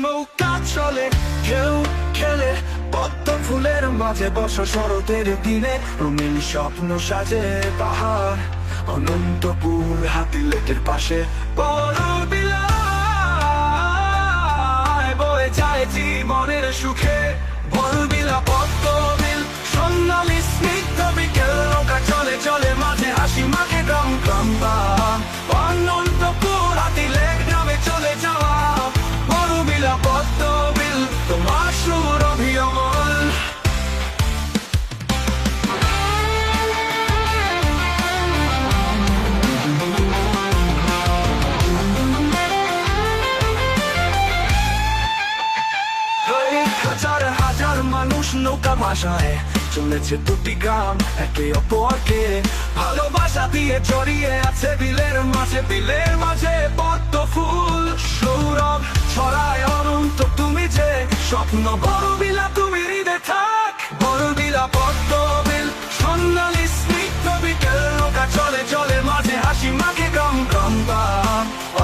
নৌকা চলে, কেউ খেলে পদ্ম ফুলের মাঝে বসা শরতের দিনে। রঙিন স্বপ্ন সাজে পাহাড়, অনন্তপুর হাতিলেটের পাশে। বড়বিলা বয়ে যায় জীবনের সুখে। বড়বিলা পদ্মবিল সোনালি স্নিগ্ধ বিকেল। নৌকা চলে চলে মাঝে হাসি মাখে গ্রাম গ্রাম বা। অনন্তপুর হাতিলেট গ্রামে চলে যাওয়া। বড়বিলা পদ্মবিল তোমার সুর অভিয়মন। হাজার হাজার মানুষ নৌকা ভাষায় চলেছে দুটি গ্রাম একে অপরকে। ভালোবাসা দিয়ে জড়িয়ে আছে বিলের মাঝে। বিলের মাঝে পদ্ম ফুল সৌরভ ছড়ায় অনন্ত। তুমি যে স্বপ্ন বড়বিলা তুমি হৃদয়ে থাক। বড়বিলা পদ্মবিল সোনালি স্নিগ্ধ বিকেল। নৌকা চলে চলে মাঝে হাসি মাখে গ্রাম গ্রাম বা।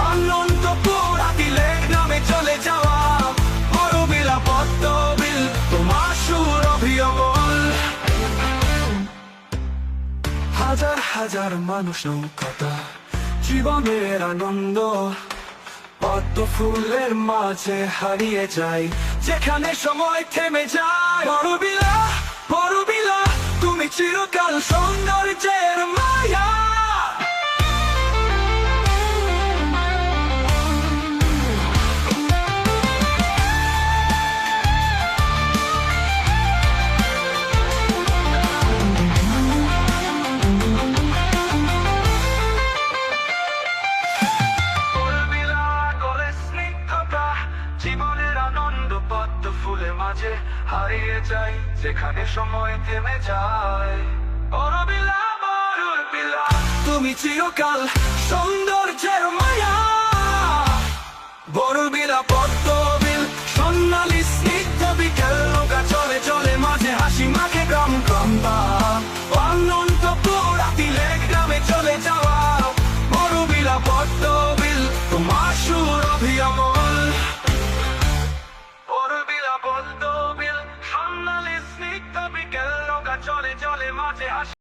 অনন্তপুর হাতিলেট গ্রামে চলে যাওয়া। বড়বিলা পদ্মবিল তোমার সুর অভিয়মন। হাজার হাজার মানুষ নৌকাটা জীবনের আনন্দ। পদ্ম ফুলের মাঝে হারিয়ে যায় যেখানে সময় থেমে যায়। বড়বিলা বড়বিলা তুমি চিরকাল সৌন্দর্যের মায়া। জীবনের আনন্দ পদ্ম ফুলের মাঝে হারিয়ে যায় যেখানে সময় থেমে যায়। বড়বিলা বড়বিলা তুমি চিরকাল সৌন্দর্যের মায়া। বড়বিলা পদ্ম